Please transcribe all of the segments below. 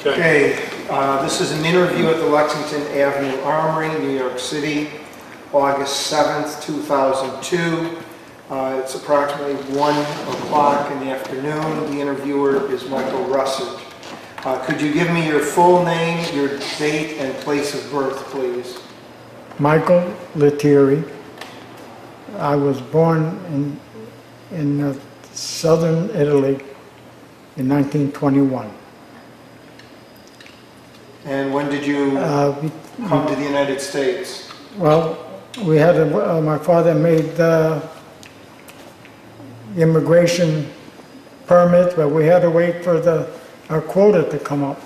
Okay, this is an interview at the Lexington Avenue Armory, New York City, August 7th, 2002. It's approximately 1 o'clock in the afternoon. The interviewer is Michael Russage. Could you give me your full name, your date, and place of birth, please? Michael Lettieri. I was born in southern Italy in 1921. And when did you come to the United States? Well, we had my father made the immigration permit, but we had to wait for our quota to come up.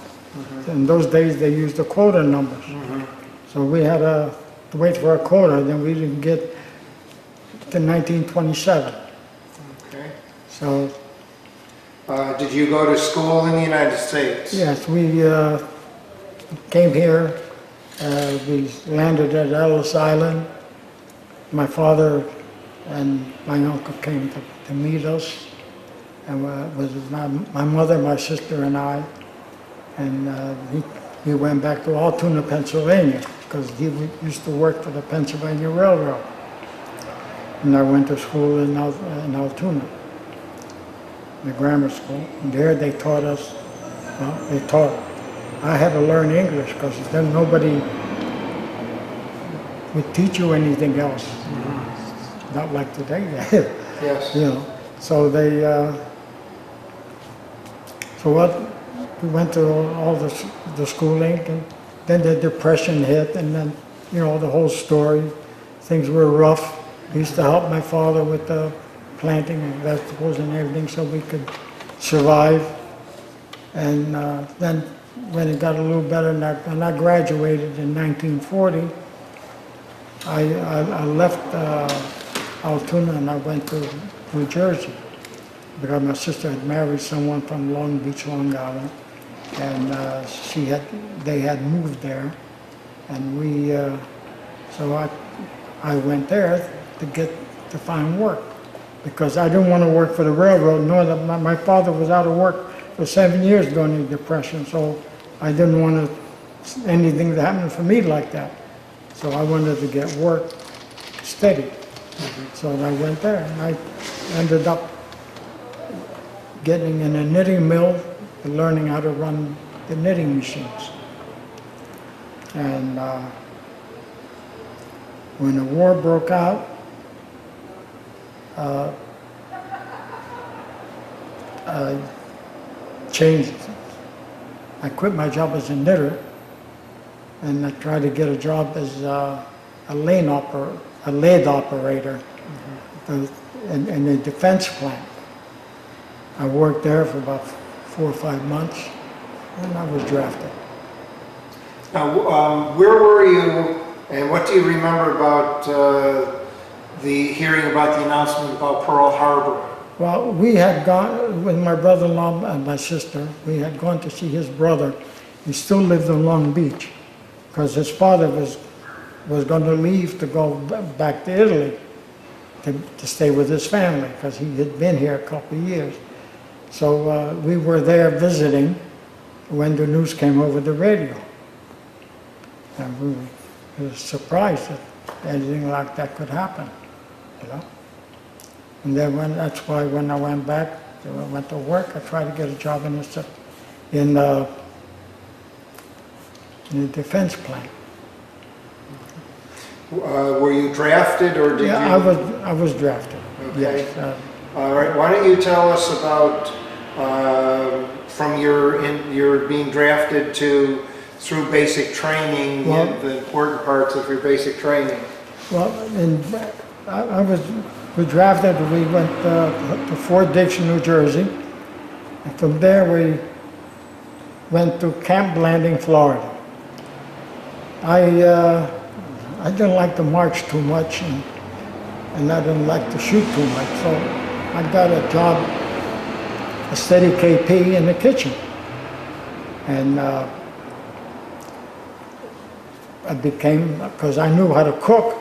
In those days, they used the quota numbers. So we had to wait for our quota, then we didn't get to 1927. Okay. So. Did you go to school in the United States? Yes, we came here. We landed at Ellis Island. My father and my uncle came to meet us, and was my mother, my sister, and I. And he went back to Altoona, Pennsylvania, because he used to work for the Pennsylvania Railroad. And I went to school in Altoona, the grammar school. And there they taught us. Well, I had to learn English because then nobody would teach you anything else. Not like today. Yes. You know. So they. So what? We went to all the schooling, and then the Depression hit, and then the whole story. Things were rough. I used to help my father with the planting of vegetables and everything so we could survive. And then when it got a little better, and I graduated in 1940, I left Altoona and I went to New Jersey because my sister had married someone from Long Beach, Long Island, and they had moved there, and so I went there to find work because I didn't want to work for the railroad, nor that my father was out of work for 7 years during the Depression, so I didn't want anything to happen for me like that. So I wanted to get work steady. So I went there, and I ended up getting in a knitting mill and learning how to run the knitting machines. And when the war broke out, I changed. I quit my job as a knitter, and I tried to get a job as a lathe operator in a defense plant. I worked there for about 4 or 5 months, and I was drafted. Now, where were you, and what do you remember about the hearing about the announcement about Pearl Harbor? Well, we had gone, with my brother-in-law and my sister, we had gone to see his brother. He still lived in Long Beach, because his father was going to leave to go back to Italy to stay with his family, because he had been here a couple of years. So we were there visiting when the news came over the radio. And we were surprised that anything like that could happen, And then that's why when I went back, I went to work, I tried to get a job in the defense plant. Were you drafted, or did you? I was drafted. Okay. Yes. All right. Why don't you tell us about from your being drafted through basic training, the important parts of your basic training? Well, we drafted. We went to Fort Dix, New Jersey, and from there we went to Camp Blanding, Florida. I didn't like to march too much, and I didn't like to shoot too much, so I got a job, a steady KP in the kitchen. And I became, because I knew how to cook,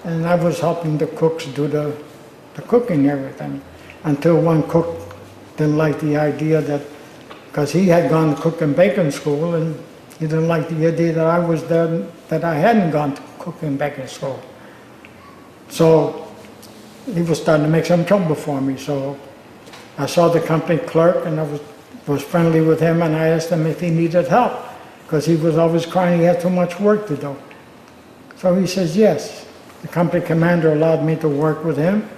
and I was helping the cooks do the cooking and everything, until one cook didn't like the idea that because he had gone to cook and bacon school, and he didn't like the idea that I was there, that I hadn't gone to cook and bacon school. So he was starting to make some trouble for me. So I saw the company clerk, and I was friendly with him, and I asked him if he needed help, because he was always crying he had too much work to do. So he says yes. The company commander allowed me to work with him.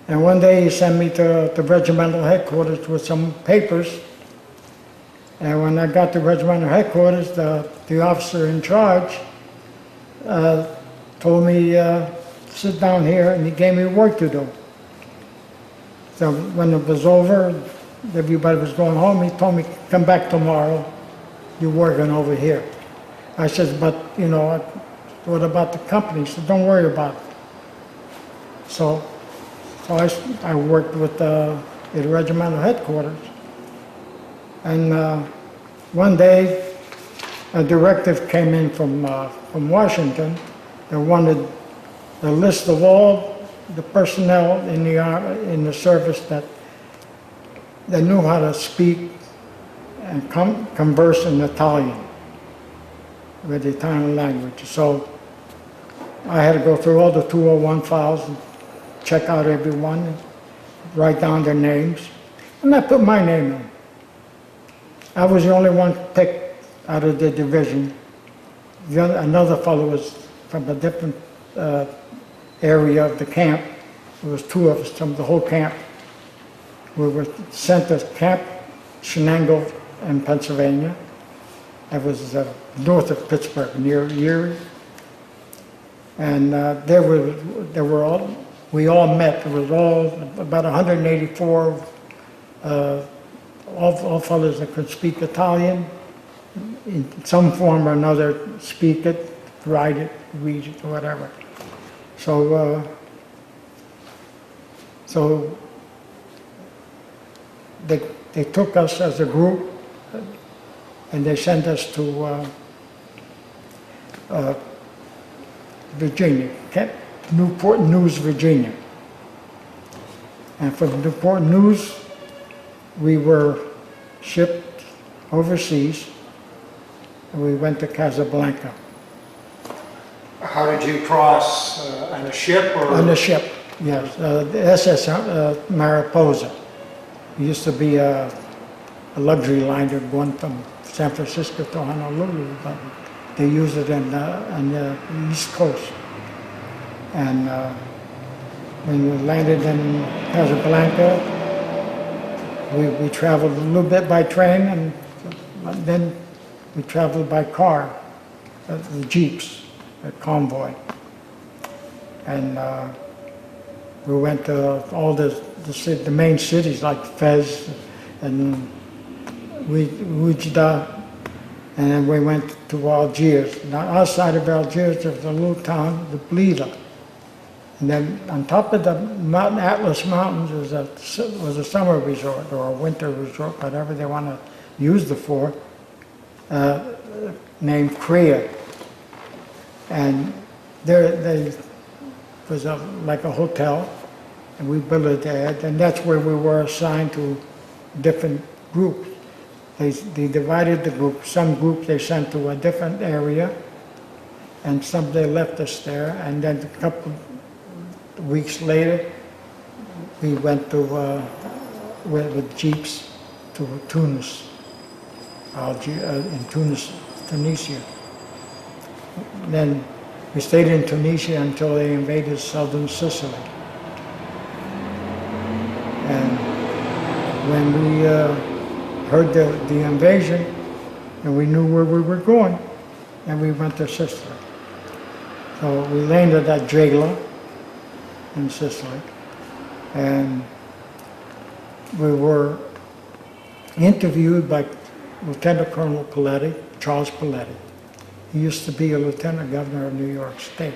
And one day he sent me to the regimental headquarters with some papers. And when I got to regimental headquarters, the officer in charge told me, sit down here, and he gave me work to do. So when it was over, everybody was going home, he told me, come back tomorrow, you're working over here. I said, but, you know, what about the company? He said, don't worry about it. So I worked with the regimental headquarters. And one day, a directive came in from Washington that wanted a list of all the personnel in the service that knew how to speak and converse in Italian, with the Italian language. So I had to go through all the 201 files and check out everyone, write down their names, and I put my name in. I was the only one picked out of the division. Another fellow was from a different area of the camp. There was two of us from the whole camp. We were sent to Camp Shenango in Pennsylvania. That was north of Pittsburgh, near Erie. And we all met. There was about 184 all fellows that could speak Italian in some form or another, speak it, write it, read it, or whatever. So they took us as a group, and they sent us to Virginia, Newport News, Virginia. And from Newport News, we were shipped overseas, and we went to Casablanca. How did you cross, on a ship or? On a ship, yes, the SS Mariposa. It used to be a luxury liner going from San Francisco to Honolulu, but they use it on the East Coast. And when we landed in Casablanca, we traveled a little bit by train, and then we traveled by car, the jeeps, a convoy. And we went to all the main cities like Fez and Oujda, and then we went to Algiers. Now outside of Algiers, there's a little town, the Blida. And then on top of the Atlas Mountains was a summer resort or a winter resort, whatever they want to use it for, named Crea. And there was like a hotel, and we built it there, and that's where we were assigned to different groups. They divided the group. Some groups they sent to a different area, and some they left us there, and then a couple weeks later, we went to with jeeps to Tunis, in Tunisia. Then we stayed in Tunisia until they invaded southern Sicily. And when we heard the invasion, and we knew where we were going, and we went to Sicily. So we landed at Gela in Sicily, and we were interviewed by Lieutenant Colonel Paletti, Charles Paletti. He used to be a lieutenant governor of New York State.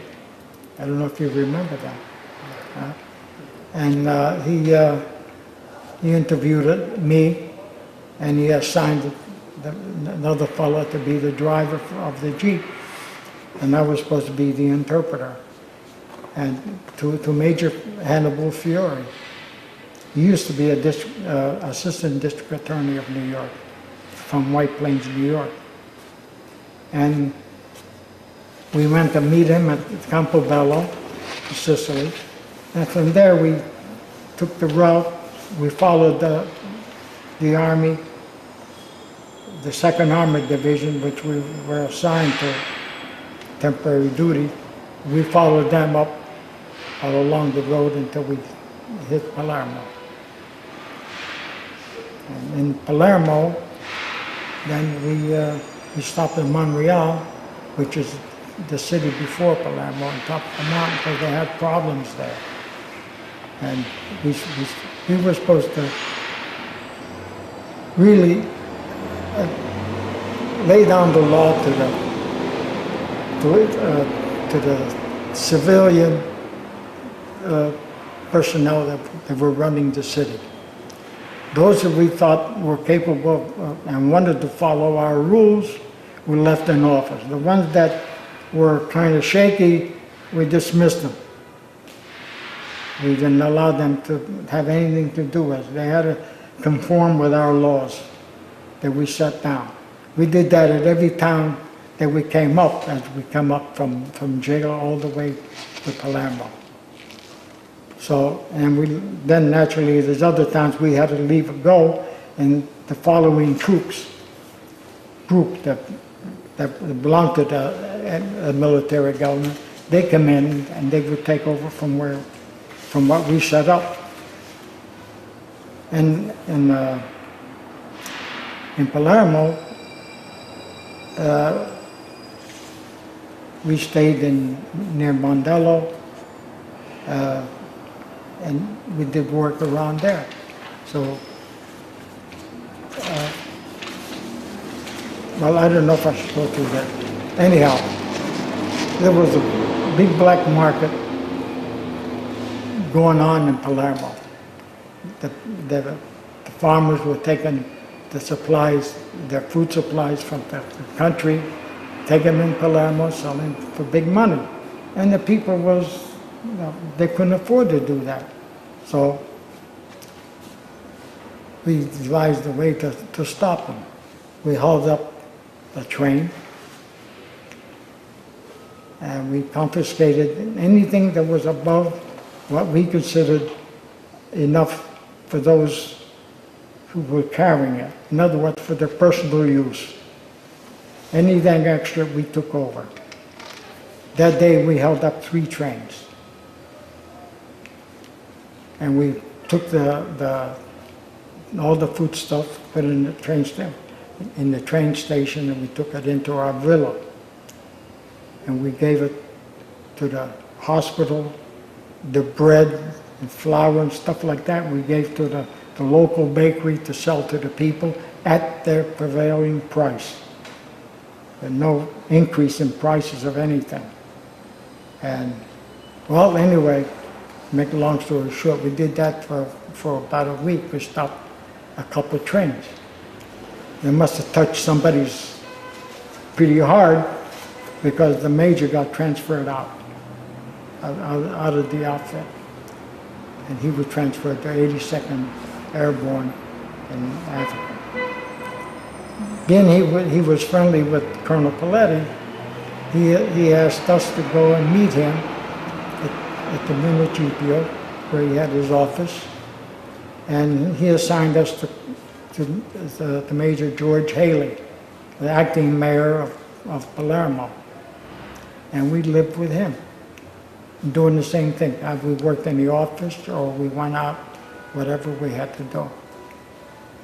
I don't know if you remember that. And he interviewed me, and he assigned another fellow to be the driver of the Jeep, and I was supposed to be the interpreter. And to Major Hannibal Fiore. He used to be assistant district attorney of New York. from White Plains, New York. And we went to meet him at Campobello, Sicily. And from there we took the route, we followed the Army, the 2nd Armored Division, which we were assigned to temporary duty. We followed them up all along the road until we hit Palermo. And in Palermo, then we stopped in Monreal, which is the city before Palermo, on top of the mountain, because they had problems there. And we were supposed to really lay down the law to the civilian personnel that were running the city. Those that we thought were capable and wanted to follow our rules were left in office. The ones that were kind of shaky, we dismissed them. We didn't allow them to have anything to do with it. They had to conform with our laws that we set down. We did that at every town that we came up, as we come up from jail all the way to Palermo. So, and then naturally there's other towns we had to leave and go, and the following group that belonged to the military government, they come in and they would take over from what we set up. And in Palermo, we stayed near Mondello, and we did work around there. So, well, I don't know if I should go through that. Anyhow, there was a big black market going on in Palermo. The farmers were taking the supplies, their food supplies from the country, taking them in Palermo, selling for big money. And the people they couldn't afford to do that. So we devised a way to stop them. We hauled up a train and we confiscated anything that was above what we considered enough for those who were carrying it. In other words, for their personal use. Anything extra, we took over. That day we held up 3 trains. And we took all the food stuff, put it in the train station, and we took it into our villa. And we gave it to the hospital, the bread and flour and stuff like that, we gave to the local bakery to sell to the people at their prevailing price. And no increase in prices of anything. And, well, anyway, make a long story short, we did that for about a week. We stopped a couple of trains. They must have touched somebody's pretty hard because the major got transferred out of the outfit. And he was transferred to 82nd Airborne in Africa. Again, he was friendly with Colonel Paletti. He asked us to go and meet him at the Municipio, where he had his office, and he assigned us to Major George Haley, the acting mayor of Palermo, and we lived with him, doing the same thing. We worked in the office, or we went out, whatever we had to do.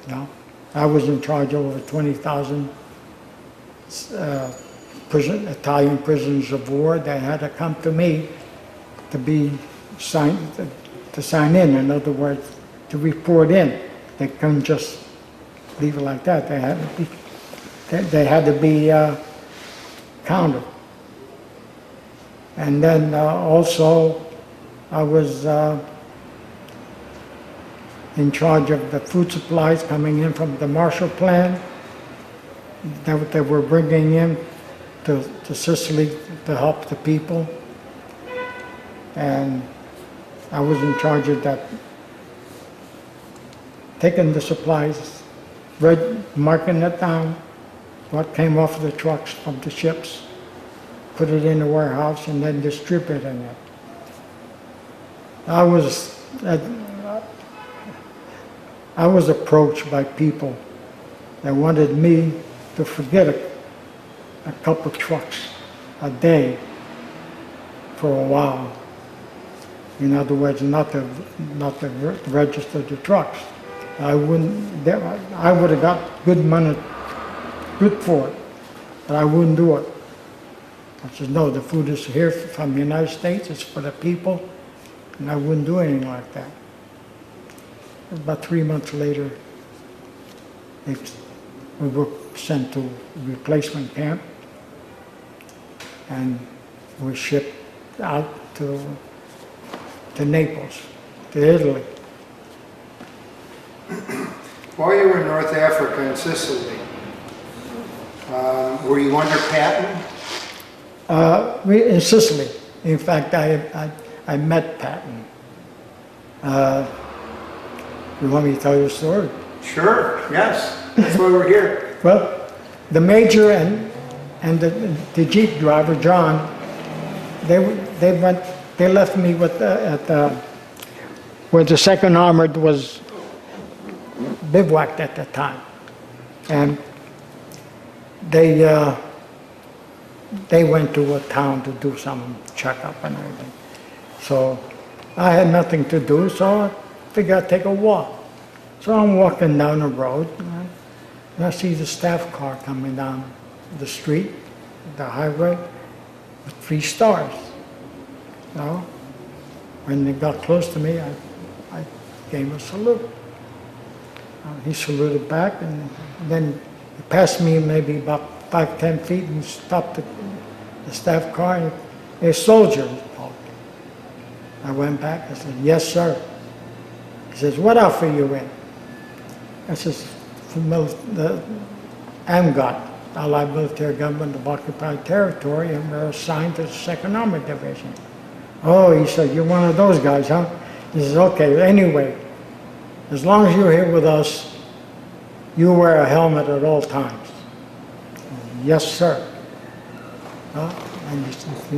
You know? I was in charge of over 20,000 Italian prisoners of war that had to come to me to sign in. In other words, to report in. They couldn't just leave it like that. They had to be counted. And then also, I was in charge of the food supplies coming in from the Marshall Plan that they were bringing in to Sicily to help the people. And I was in charge of that, taking the supplies marking it down, what came off the trucks from the ships, put it in the warehouse, and then distributing it. I was approached by people that wanted me to forget a couple trucks a day for a while. In other words, not to register the trucks. I would have got good money, good for it, but I wouldn't do it. I said, no, the food is here from the United States, it's for the people, and I wouldn't do anything like that. About 3 months later, we were sent to replacement camp, and we shipped out to Naples, to Italy. While you were in North Africa and Sicily, were you under Patton? In Sicily. In fact, I met Patton. You want me to tell you a story? Sure, yes. That's why we're here. Well, the major and the Jeep driver, John, they left me with where the 2nd Armored was bivouacked at that time, and they went to a town to do some checkup and everything. So I had nothing to do, so I figured I'd take a walk. So I'm walking down the road, and I see the staff car coming down the street, the highway, with 3 stars. So when they got close to me, I gave him a salute. He saluted back, and then he passed me maybe about 5-10 feet and stopped the staff car. And a soldier. I went back. I said, yes, sir. He says, what outfit are you in? I says, the AMGOT, Allied Military Government of Occupied Territory, and we're assigned to the 2nd Armored Division. Oh, he said, you're one of those guys, huh? He says, okay, anyway, as long as you're here with us, you wear a helmet at all times. Yes, sir. And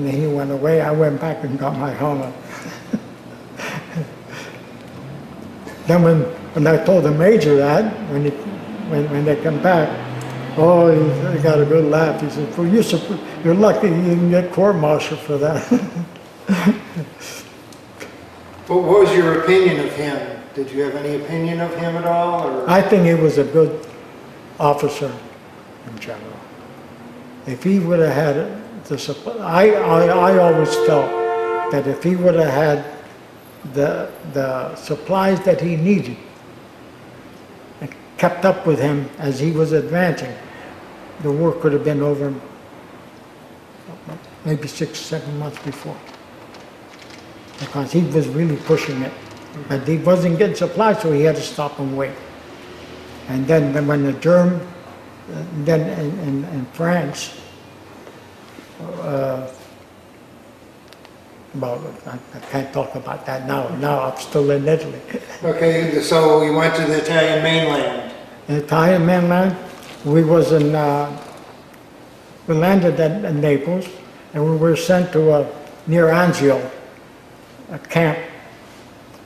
he went away. I went back and got my helmet. Then when I told the major that, when they come back, oh, he got a good laugh. He said, well, you're lucky you didn't get court-martialed for that. What was your opinion of him? Did you have any opinion of him at all? Or? I think he was a good officer in general. If he would have had the supply, I always felt that if he would have had the supplies that he needed and kept up with him as he was advancing, the war could have been over maybe 6-7 months before. Because he was really pushing it. But he wasn't getting supplies, so he had to stop and wait. And then when the German, then in France, well, I can't talk about that now. Now I'm still in Italy. Okay, so you went to the Italian mainland. In Italian mainland, we landed at Naples, and we were sent to near Anzio, a camp,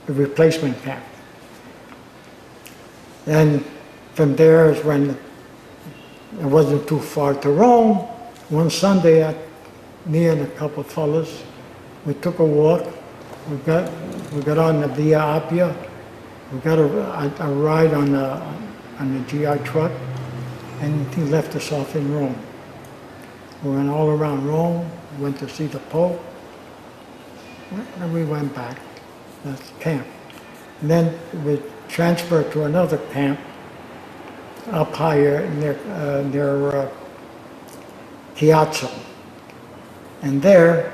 a replacement camp. And from there is when it wasn't too far to Rome. One Sunday, me and a couple of fellas, we took a walk. We got on the Via Appia. We got a ride on the GI truck, and he left us off in Rome. We went all around Rome. Went to see the Pope, and we went back. That's the camp. And then we transferred to another camp up higher near Chiazzo. And there,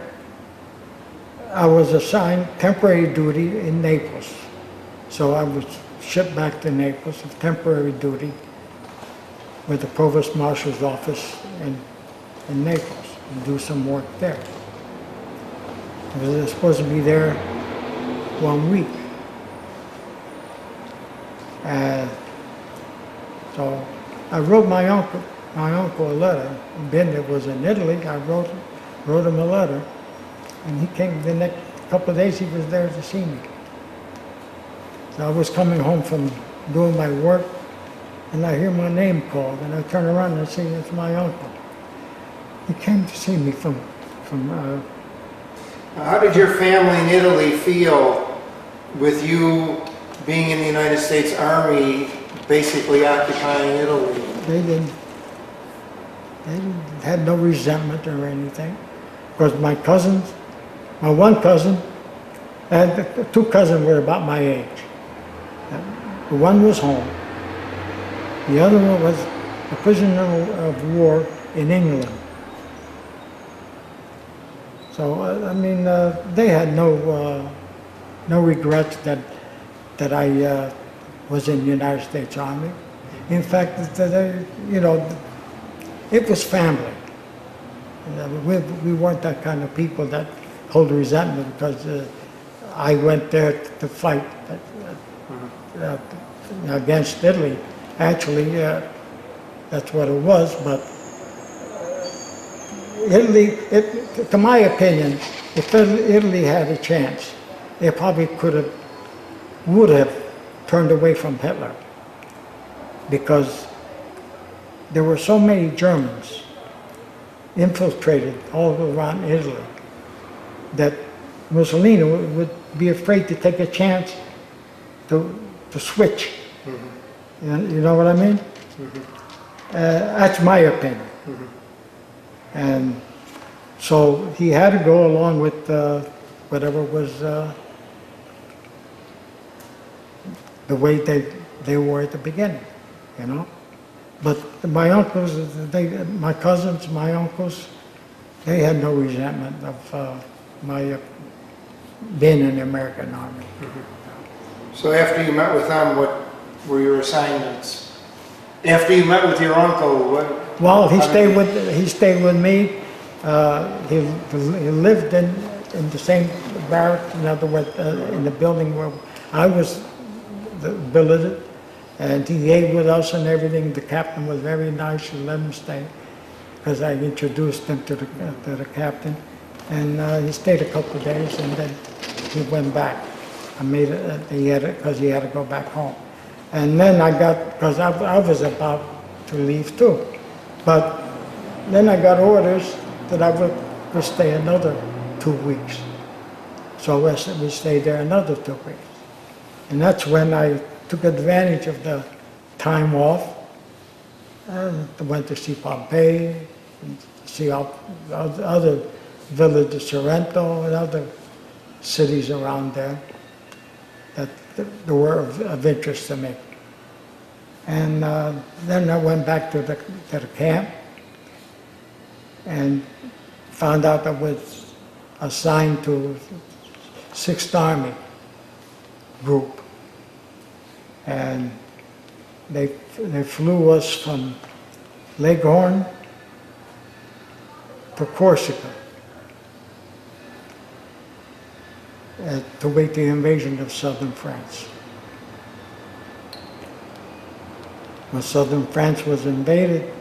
I was assigned temporary duty in Naples. So I was shipped back to Naples for temporary duty with the Provost Marshal's office in Naples and do some work there. I was supposed to be there 1 week. So I wrote my uncle a letter. Ben that was in Italy, I wrote him a letter. And he came the next couple of days, he was there to see me. So I was coming home from doing my work, and I hear my name called, and I turn around and I see it's my uncle. He came to see me from How did your family in Italy feel with you being in the United States Army, basically occupying Italy? they had no resentment or anything. Because my cousins, my one cousin, and the two cousins were about my age. The one was home. The other one was a prisoner of war in England. So, I mean, they had no regrets that I was in the United States Army. In fact, you know, it was family. We weren't that kind of people that hold resentment because I went there to fight against Italy. Actually, that's what it was, but Italy, to my opinion, if Italy had a chance, they probably would have turned away from Hitler, because there were so many Germans infiltrated all around Italy that Mussolini would be afraid to take a chance to switch. Mm-hmm. You know what I mean? Mm-hmm. That's my opinion. Mm-hmm. And so he had to go along with whatever was the way they were at the beginning, you know. But my uncles, my cousins, my uncles, they had no resentment of my being in the American Army. Mm-hmm. So after you met with them, what were your assignments? After you met with your uncle, what? Well, he stayed with me. He lived in the same barrack, in other words, in the building where I was billeted, and he ate with us and everything. The captain was very nice. He let him stay because I introduced him to the captain, and he stayed a couple of days, and then he went back. Because he had to go back home, and then because I was about to leave too. But then I got orders that I would stay another 2 weeks. So we stayed there another 2 weeks. And that's when I took advantage of the time off and went to see Pompeii, and see other villages, Sorrento and other cities around there that were of interest to me. And then I went back to the camp and found out I was assigned to 6th Army group. And they flew us from Leghorn to Corsica to wait the invasion of southern France. When southern France was invaded,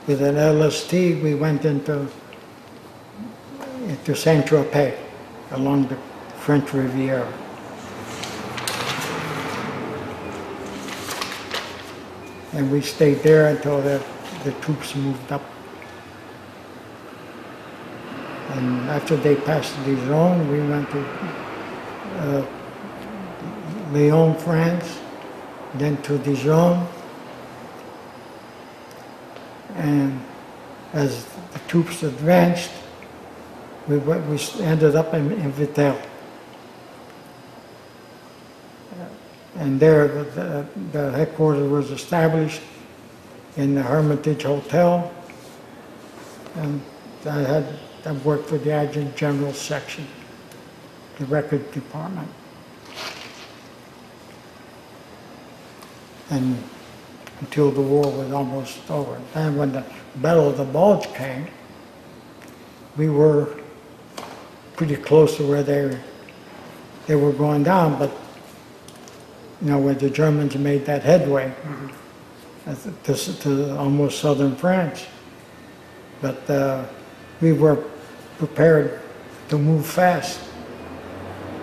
with an LST, we went into Saint-Tropez along the French Riviera. And we stayed there until the troops moved up. And after they passed Dijon, we went to Lyon, France, then to Dijon. And as the troops advanced, we ended up in Vittel. And there the headquarters was established in the Hermitage Hotel. And I worked for the Adjutant General Section, the record department. And until the war was almost over. And when the Battle of the Bulge came, we were pretty close to where they were going down, but where the Germans made that headway to almost southern France. But we were prepared to move fast.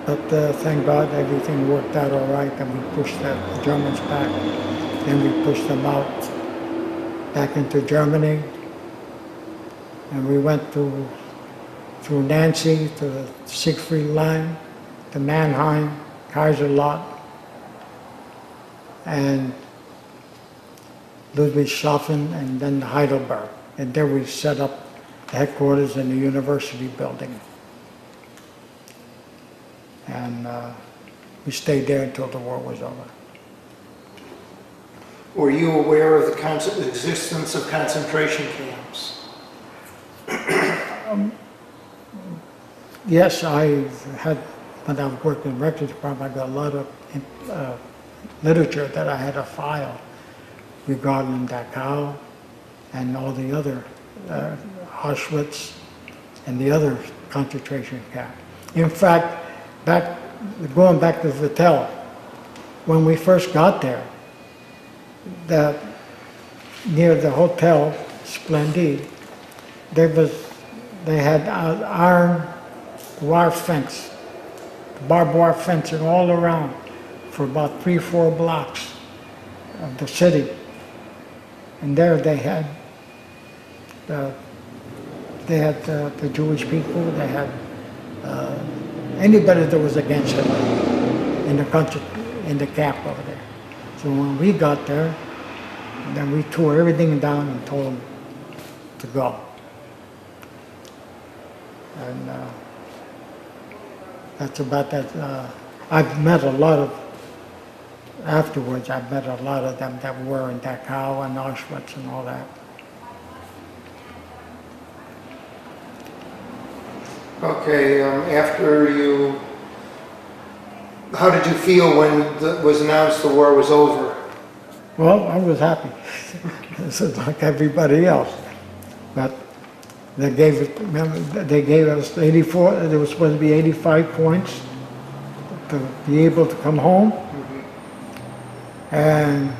But thank God everything worked out all right, and we pushed the Germans back. Then we pushed them out back into Germany. And we went through Nancy to the Siegfried line, to Mannheim, Kaiserslautern, and Ludwigshafen, and then Heidelberg. And there we set up the headquarters in the university building. And we stayed there until the war was over. Were you aware of the existence of concentration camps? Yes, when I worked in the records department, I got a lot of literature that I had to file regarding Dachau and all the other Auschwitz and the other concentration camp. In fact, going back to Vittel, when we first got there, near the Hotel Splendide, they had iron wire fence, barbed wire fencing all around for about 3-4 blocks of the city. And there they had the Jewish people, they had anybody that was against it in the country, in the camp over there. So when we got there, then we tore everything down and told them to go. And that's about that. I've met a lot of, afterwards I've met a lot of them that were in Dachau and Auschwitz and all that. Okay, how did you feel when it was announced the war was over? Well, I was happy. This is like everybody else. But they gave us 84, there was supposed to be 85 points to be able to come home. And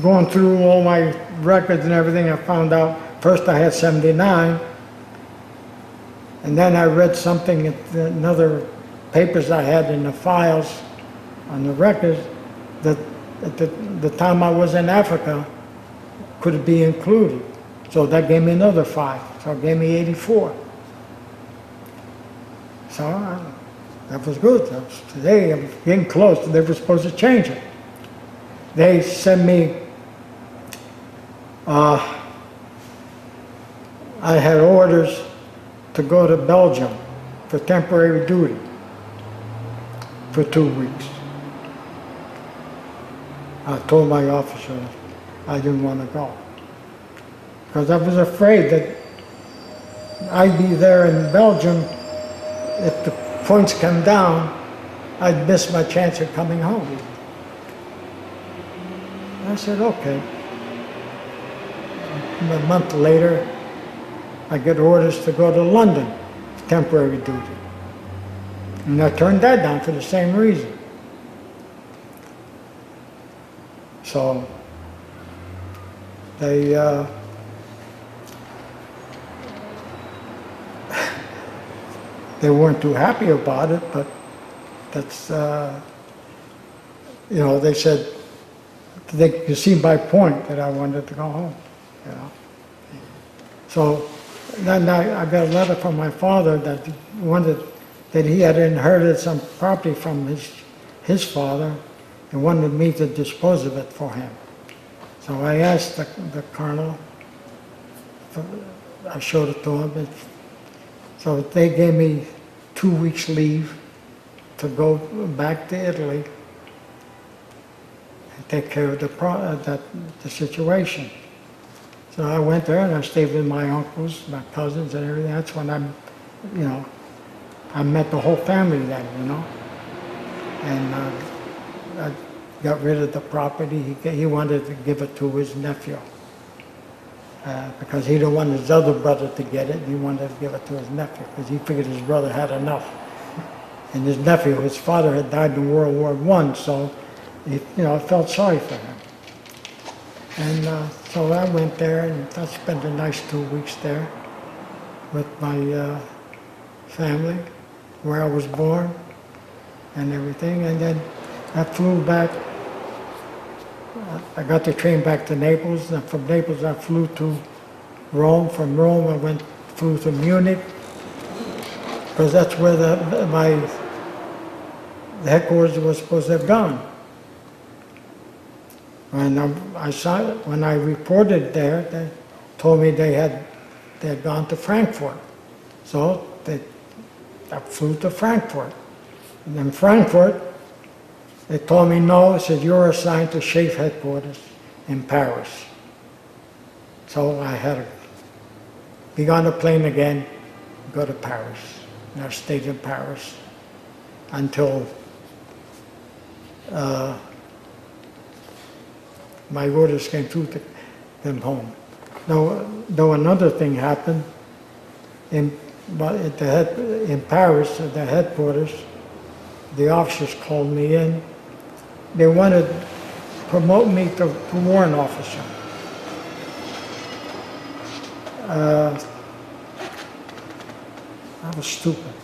going through all my records and everything, I found out first I had 79, and then I read something in other papers I had in the files on the records that at the time I was in Africa could it be included. So that gave me another 5, so it gave me 84. So that was good. Today I'm getting close. They were supposed to change it. They sent me, I had orders to go to Belgium for temporary duty for 2 weeks. I told my officer I didn't want to go, because I was afraid that I'd be there in Belgium. If the points come down, I'd miss my chance of coming home. I said, okay. A month later, I get orders to go to London for temporary duty. And I turned that down for the same reason. So they weren't too happy about it, but that's, they said, they could see my point that I wanted to go home, So then I got a letter from my father that he had inherited some property from his father and wanted me to dispose of it for him. So I asked the colonel, I showed it to him. So they gave me 2 weeks leave to go back to Italy and take care of the situation. So I went there and I stayed with my uncles, my cousins and everything. That's when I met the whole family then, And I got rid of the property. He wanted to give it to his nephew. Because he didn't want his other brother to get it. He wanted to give it to his nephew because he figured his brother had enough. And his nephew, his father had died in World War I, so I felt sorry for him. And so I went there and I spent a nice 2 weeks there with my family, where I was born and everything. And then I flew back. I got the train back to Naples, and from Naples I flew to Rome. From Rome I flew to Munich, because that's where the headquarters was supposed to have gone. And when I reported there, they told me they had gone to Frankfurt. So I flew to Frankfurt. And in Frankfurt, they told me no. They said, you're assigned to SHAEF headquarters in Paris. So I had to be on the plane again, go to Paris. And I stayed in Paris until my orders came through to come home. Though another thing happened in Paris, at the headquarters, the officers called me in. They wanted to promote me to warrant officer. I was stupid.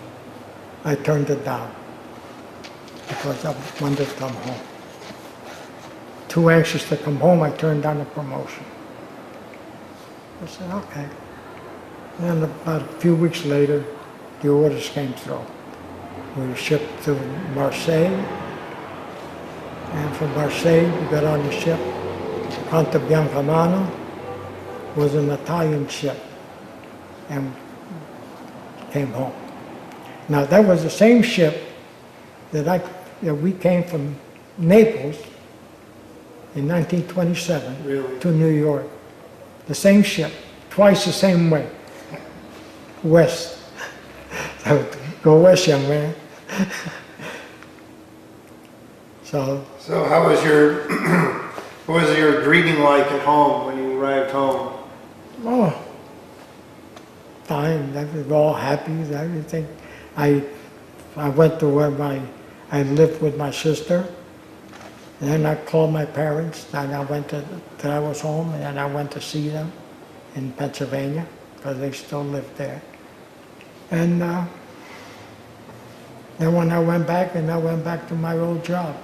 I turned it down because I wanted to come home. Too anxious to come home, I turned down the promotion. I said, okay. And about a few weeks later, the orders came through. We were shipped to Marseille, and from Marseille, we got on the ship. Conte Biancamano was an Italian ship, and came home. Now, that was the same ship that we came from Naples in 1927 to New York. The same ship, twice the same way, west. Go west, young man. So how was what was your greeting like at home when you arrived home? Oh, fine. They were all happy. Everything. I went to where I lived with my sister. And then I called my parents, and I went till I was home, and then I went to see them in Pennsylvania, because they still lived there. And then when I went back to my old job.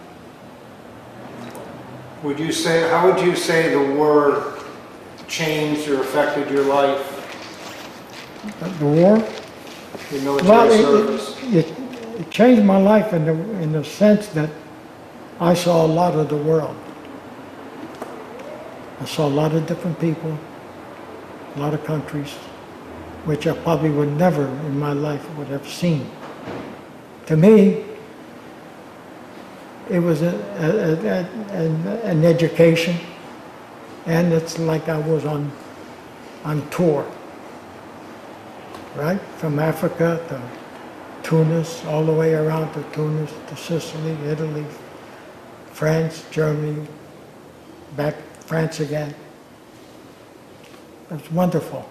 How would you say the war changed or affected your life? The war? Your military service? It changed my life in the sense that I saw a lot of the world. I saw a lot of different people, a lot of countries, which I probably would never in my life would have seen. To me, it was an education, and it's like I was on tour, right? From Africa to Tunis, all the way around to Tunis, to Sicily, Italy, France, Germany, back France again. It was wonderful.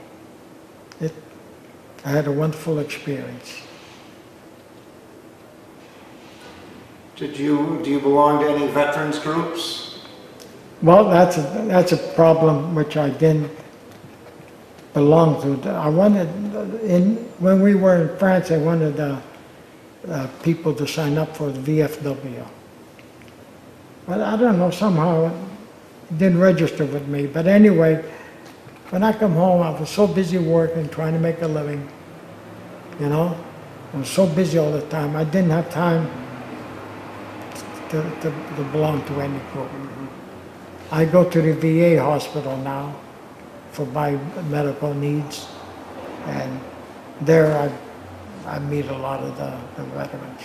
I had a wonderful experience. Do you belong to any veterans groups? Well, that's a problem which I didn't belong to. When we were in France, I wanted people to sign up for the VFW. But I don't know, somehow it didn't register with me. But anyway, when I come home, I was so busy working, trying to make a living, I was so busy all the time. I didn't have time to belong to any group. I go to the VA hospital now for my medical needs, and there I meet a lot of the veterans.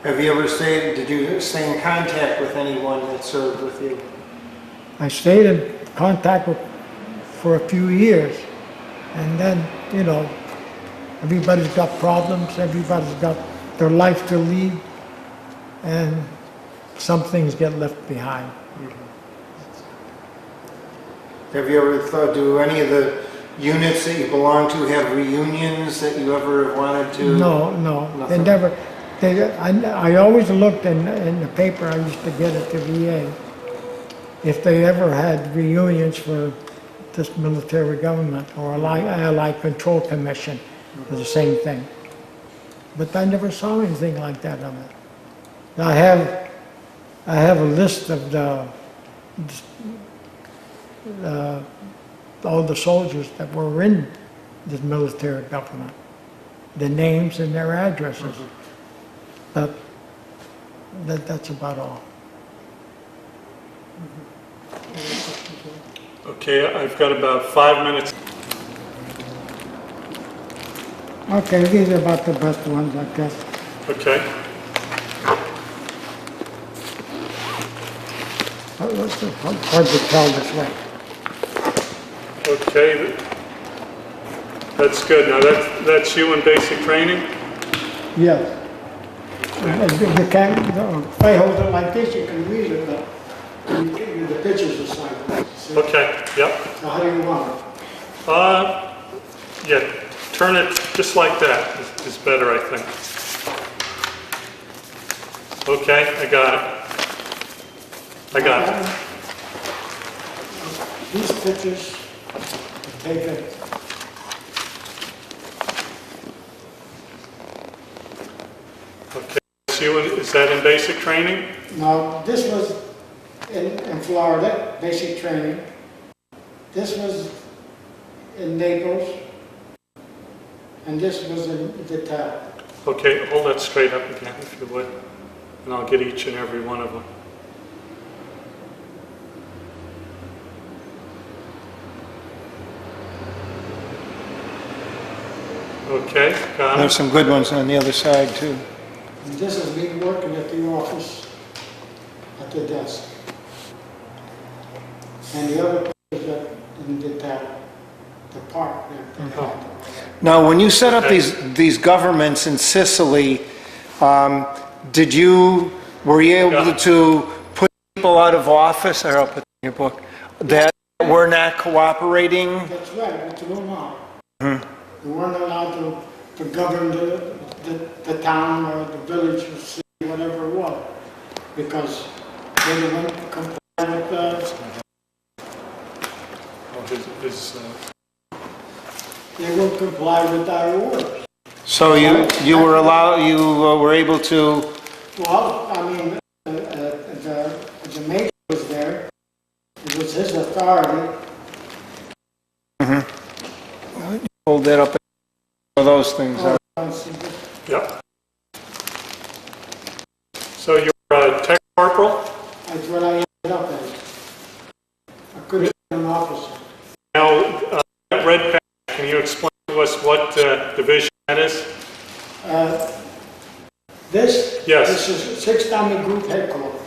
Did you stay in contact with anyone that served with you? I stayed in contact for a few years, and then, everybody's got problems, everybody's got their life to lead, and some things get left behind. Have you ever thought, do any of the units that you belong to have reunions that you ever wanted to? No, no, they Nothing? never, I always looked in the paper I used to get at the VA, if they ever had reunions for this military government or Allied Control Commission, it's the same thing. But I never saw anything like that on it. I have a list of all the soldiers that were in this military government, the names and their addresses. But that's about all. Okay, I've got about 5 minutes. Okay, these are about the best ones, I guess. Okay. It's hard to tell this way. Okay, that's good. Now that's you in basic training? Yes. You can't, if I hold it like this, you can read it, but the pictures are sideways. See? Okay, yep. So how do you want it? Yeah, turn it just like that is better, I think. Okay, I got it. I got it. These pictures are taken. Okay, that's you is that in basic training? Now, this was in Florida, basic training. This was in Naples. And this was in the town. Okay, hold that straight up again if you would, and I'll get each and every one of them. Okay, got There's it. some good ones on the other side too. And this is me working at the office, at the desk. And the other is in the town, the park there. Now, when you set up Okay. these governments in Sicily, were you able Yeah. to put people out of office, or I'll put it in your book, that were not cooperating? That's right, but you don't know. You weren't allowed to govern the town or the village or city, whatever it was, because they didn't comply with they won't comply with our orders. So you were able to, Well, I mean, the major was there. It was his authority. hold that up, those things. Yep. So you're a tech corporal? That's what I ended up as. I could have been an officer. Now, that red patch, can you explain to us what division that is? This? Yes. This is 6th Army Group Headquarters.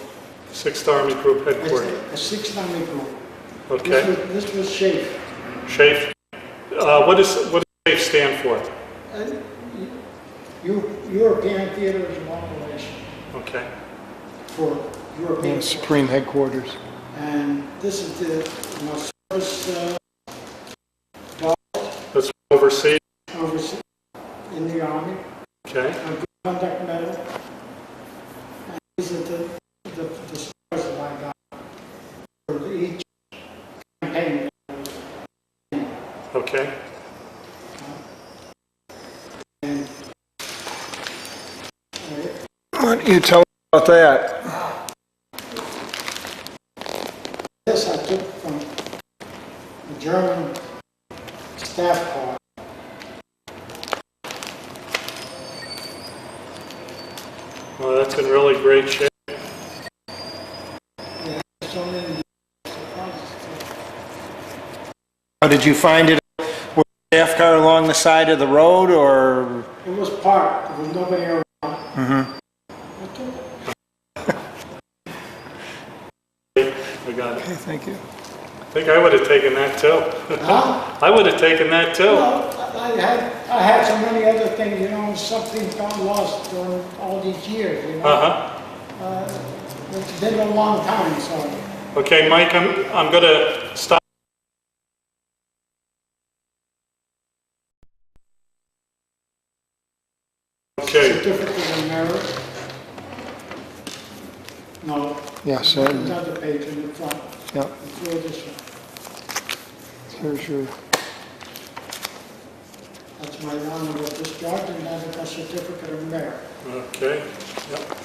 6th Army Group Headquarters. It's a 6th Army Group. Okay. This was SHAEF. SHAEF. What does SHAEF stand for? European Theater of Operation Okay. for European. Supreme Headquarters. And this is the service That's overseas. overseas in the Army. Okay. A good conduct medal. And these are the stars that I got for each campaign. Okay. And Why don't you tell us about that? this I took from the German staff corps. Well, that's in really great shape. Yeah, so many How did you find it? Was the staff car along the side of the road, or? It was parked. There was nobody around. I took it. I got it. Okay, thank you. I think I would have taken that too. Huh? I would have taken that too. Well, I had so many other things, you know, something got lost during all these years, you know. Uh-huh. It's been a long time, so. Okay, Mike, I'm going to stop. No. Yes, Another page in the front. yeah, Through this one. here's your, That's my honorable discharge, and that's a certificate of merit. Okay, yep.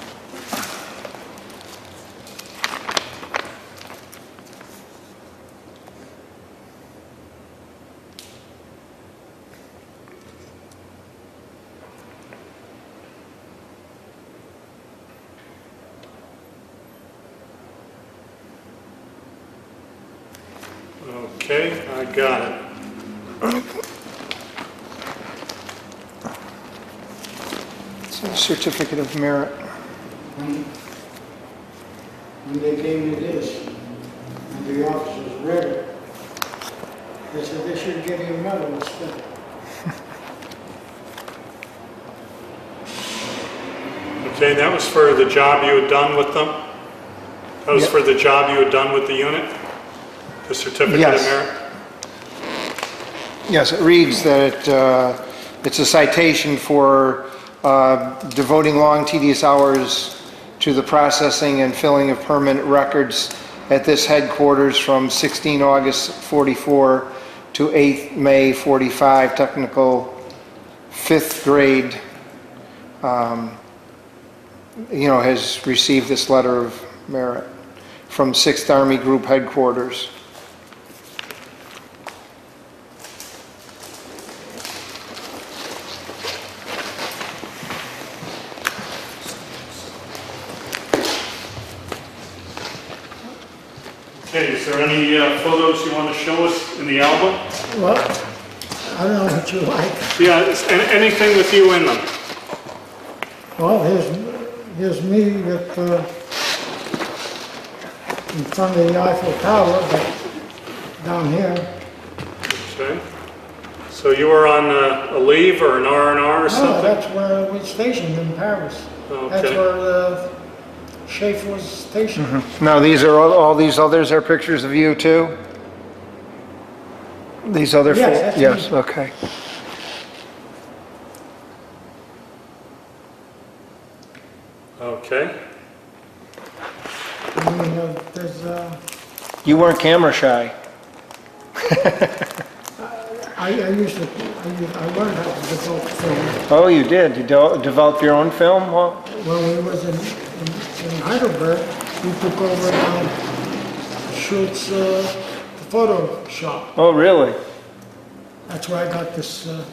Okay, I got it. it's a certificate of merit. When they gave me this, and the officers read it, they said they should give you a medal instead. Okay, that was for the job you had done with them? That was Yep. for the job you had done with the unit? The certificate of Yes. merit? Yes, it reads that it's a citation for devoting long tedious hours to the processing and filling of permanent records at this headquarters from 16 August 44 to 8 May 45, technical 5th grade, has received this letter of merit from 6th Army Group headquarters. Okay, is there any photos you want to show us in the album? Well, I don't know what you like. Yeah, anything with you in them? Well, here's me with, in front of the Eiffel Tower, but down here. Okay. So you were on a leave or an R&R or No, something? that's where we stationed in Paris. That's Okay. where SHAEF was stationed. Now, these are all these others are pictures of you too? These other Yes, four? that's Yes, me. okay. Okay. I mean, there's, You weren't camera shy. I learned how to develop film. Oh, you did? You developed your own film? Well, When we was in Heidelberg, we took over Schultz photo shop. oh, really? That's where I got this, the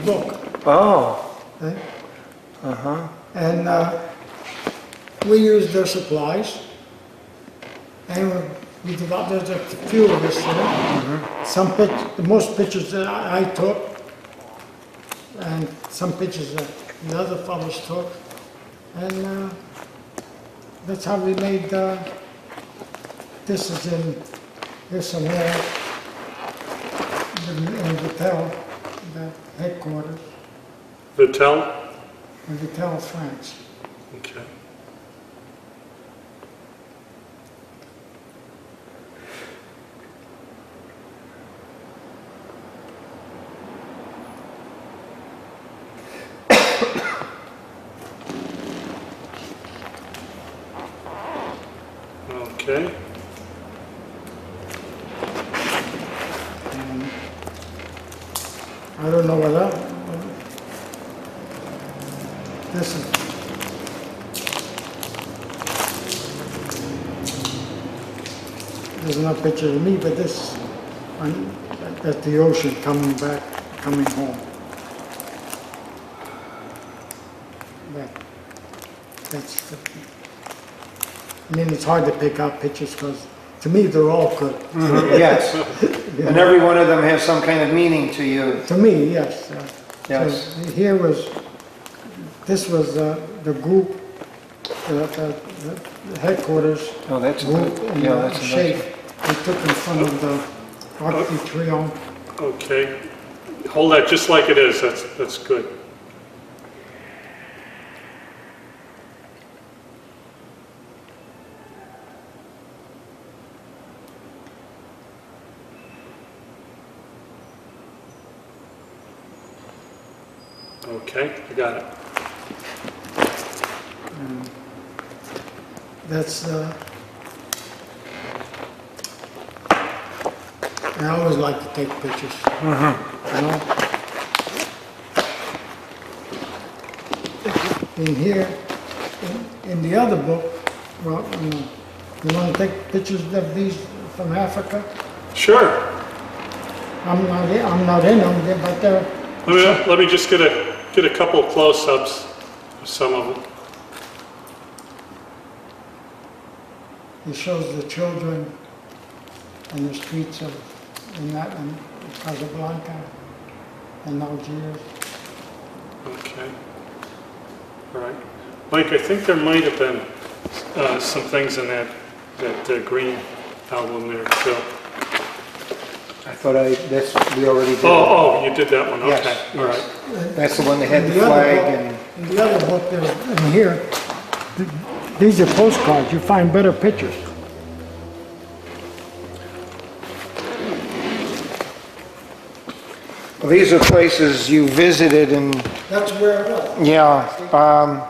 book. Oh, eh? uh-huh. And we used their supplies. And we developed, there's a few of us there. Some the most pictures that I took, and some pictures that the other fellows took. And that's how we made, this is here's somewhere, in Vittel, the headquarters, Vittel? in Vittel, France. Okay. Okay. I don't know whether, this is, there's no picture of me, but this, that's the ocean coming back, coming home. That's the, I mean, it's hard to pick out pictures because to me they're all good. Yes. And every one of them has some kind of meaning to you. To me, yes. Yes. So here was, this was the group, the headquarters Oh, that's a group good, in yeah, that's a nice. shape. They took in front of the Arc de Triomphe. Okay. Hold that just like it is. That's good. Okay, I got it. That's I always like to take pictures. You know? In here, in the other book, well, you want to take pictures of these from Africa? Sure. I'm not in them, but they're. Let me just get a couple close-ups of some of them. It shows the children in the streets of in Casablanca and Algiers. Okay. All right. Mike, I think there might have been some things in that green album there too. I thought we already did. Oh, you did that one, okay. Yes, All yes. right. That's the one that had In the other flag book- and... In the other book, there's, in here, these are postcards. You find better pictures. Well, these are places you visited and, That's where it was. yeah,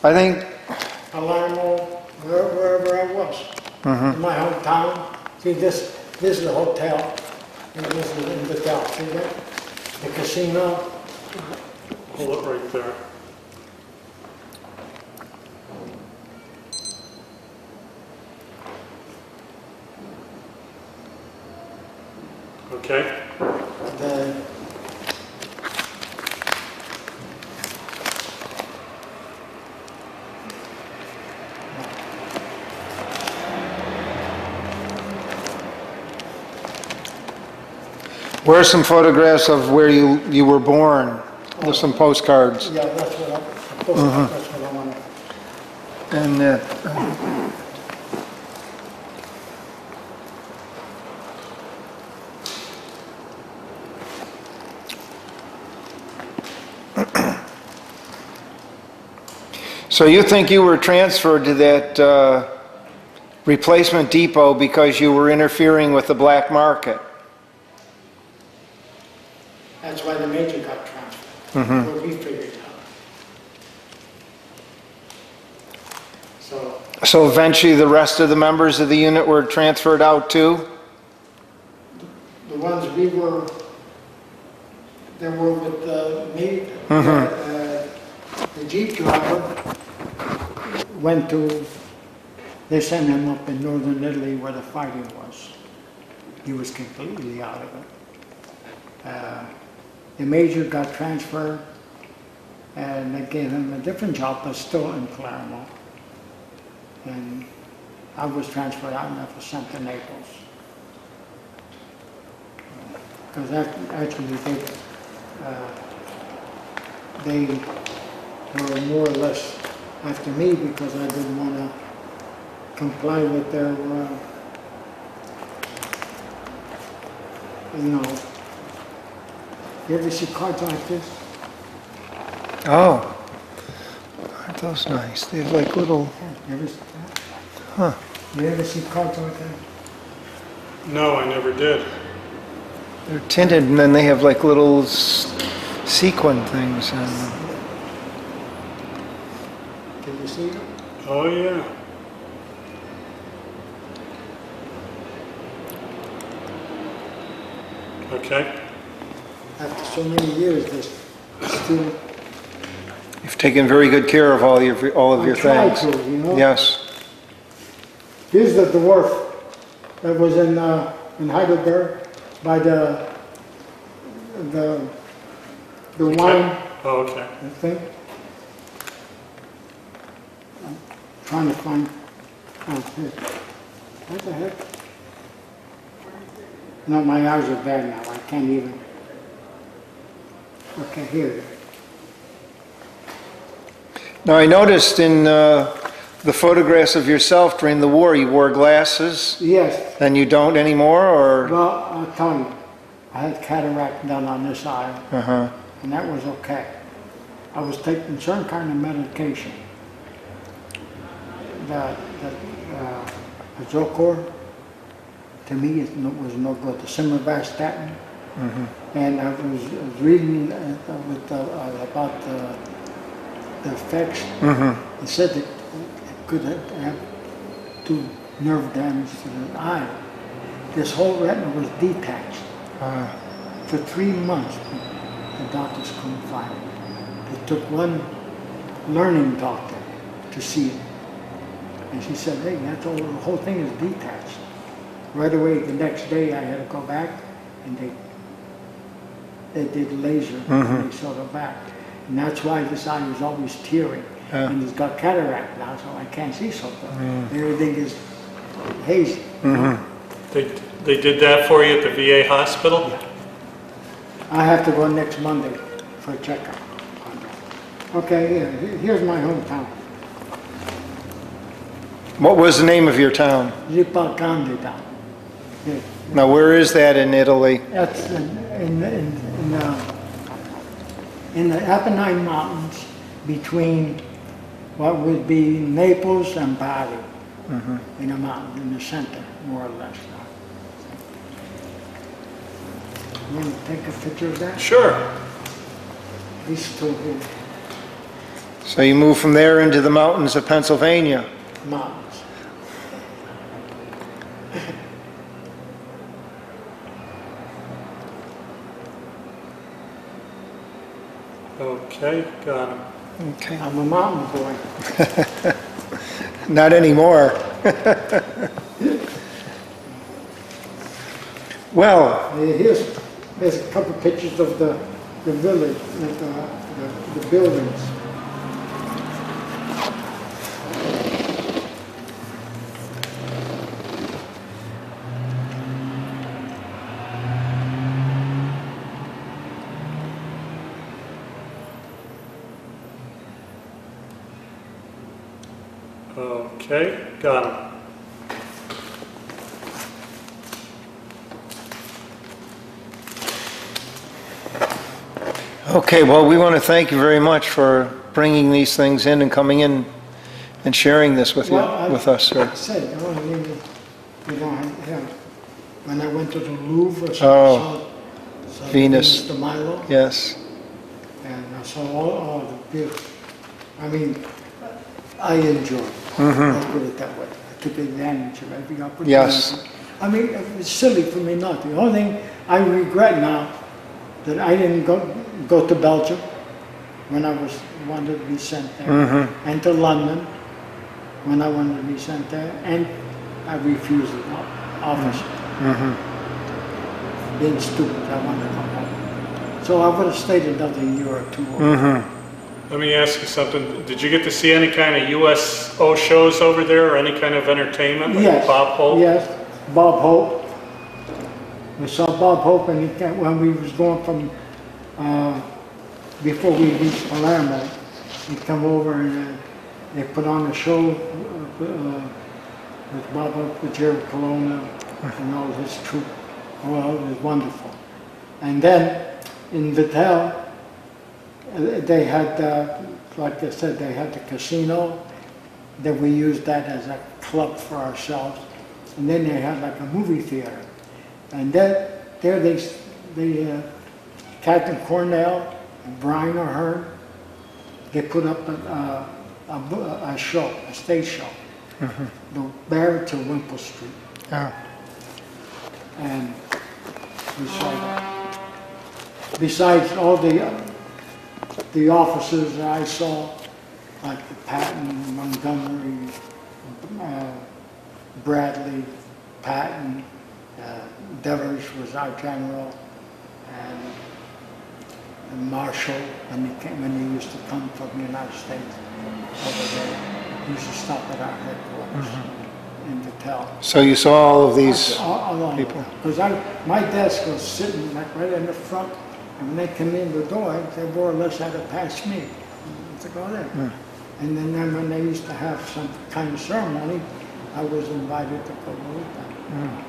I think, Palermo, wherever I was. In my hometown. See, this is the hotel, and this is the hotel. See that? The casino. Pull it right there. Okay. The where are some photographs of where you were born? There's some postcards. yeah, that's what that's what I want to. And so you think you were transferred to that replacement depot because you were interfering with the black market? That's why the major got transferred. What we figured out. So eventually the rest of the members of the unit were transferred out too? The ones they were with me, the Jeep driver went to, they sent him up in northern Italy where the fighting was. He was completely out of it. The major got transferred and they gave him a different job, but still in Palermo. And I was transferred out and I was sent to Naples. Because actually they were more or less after me because I didn't want to comply with their, you know. You ever see cards like this? Oh, aren't those nice? They have like little, You ever see that? huh. You ever see cards like that? No, I never did. They're tinted and then they have like little sequin things on them. Can you see them? Oh, yeah. Okay. After so many years, they still. You've taken very good care of all of your I tried things. to, you know. Yes. Here's the dwarf that was in Heidelberg by the wine Oh, okay. thing. I'm trying to find. Oh, here. What the heck? No, my eyes are bad now. I can't even. Okay, here it is. Now I noticed in the photographs of yourself during the war, you wore glasses, Yes. and you don't anymore, or? Well, I'll tell you, I had cataract done on this eye, Uh-huh. and that was okay. I was taking certain kind of medication. The Zocor, to me, was no good. The simvastatin. And I was reading about the effects. It said that it could have 2 nerve damage to the eye. This whole retina was detached. For 3 months, the doctors couldn't find it. It took one learning doctor to see it. And she said, hey, that's all, the whole thing is detached. Right away, the next day, I had to go back, and they did laser, and they sewed it back. And that's why this eye was always tearing. And it's got cataract now, so I can't see so good. Everything is hazy. They did that for you at the VA hospital? Yeah. I have to go next Monday for a checkup. Okay, here's my hometown. What was the name of your town? Ripalcandida. Now, where is that in Italy? That's in the Apennine Mountains between what would be Naples and Bari. In a mountain in the center, more or less. You want to take a picture of that? Sure. These two here, So you moved from there into the mountains of Pennsylvania. mountains. Okay, got him. Okay. I'm a mountain boy. Not anymore. Well, There's a couple pictures of the village, the buildings. Okay, got him. okay, well, we want to thank you very much for bringing these things in and coming in and sharing this with with us, sir. I said, when I went to the Louvre, I Oh, saw Venus. the Milo, Yes. and I saw all the beauty. I mean, I enjoyed it. Let's put it that way. I took advantage of everything I Yes. I mean, it's silly for me not to. The only thing I regret now that I didn't go to Belgium when I wanted to be sent there, and to London when I wanted to be sent there, and I refused the office. Being stupid, I wanted to come home. So I would have stayed another year or two. Let me ask you something. Did you get to see any kind of USO shows over there or any kind of entertainment? Like Yes. Bob Hope? Yes, Bob Hope. We saw Bob Hope and when we was going from, before we reached Palermo, he come over and they put on a show with Bob Hope, with Jerry Colonna and all his troupe. Well, it was wonderful. And then in Vittel, they had, like I said, they had the casino. Then we used that as a club for ourselves. And then they had like a movie theater. And there Captain Cornell and Brian O'Hearn, they put up a show, a stage show. The Barrett to Wimple Street. Yeah. And we saw that. Besides all the officers that I saw, like the Patton, Montgomery, Bradley, Patton, Devers was our general, and Marshall, when he used to come from the United States over there, he used to stop at our headquarters in Vittel. So you saw all of these people? Because my desk was sitting like right in the front, and when they come in the door, they more or less had to pass me to go there. And then when they used to have some kind of ceremony, I was invited to go with them,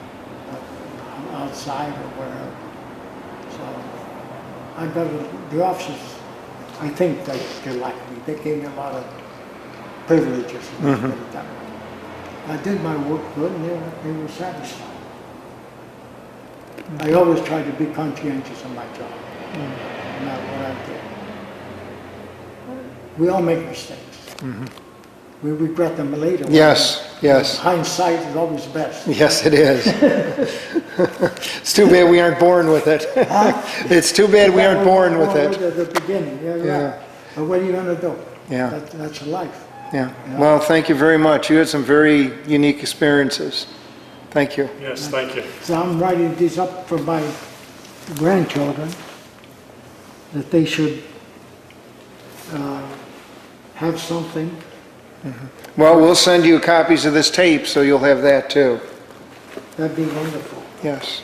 outside or wherever. So I got the officers. I think they liked me. They gave me a lot of privileges. Let's put it that way. I did my work good, and they were satisfied. I always tried to be conscientious of my job, no matter what I did. We all make mistakes. we regret them later. Yes, yes. Hindsight is always best. Yes, it is. It's too bad we aren't born with it. It's too bad we aren't born with it. At the beginning, yeah, Yeah. right. But what are you gonna do? Yeah. That's life. Yeah. Well, thank you very much. You had some very unique experiences. Thank you. Yes, thank you. So I'm writing these up for my grandchildren, that they should have something. Well, we'll send you copies of this tape, so you'll have that too. That'd be wonderful. Yes.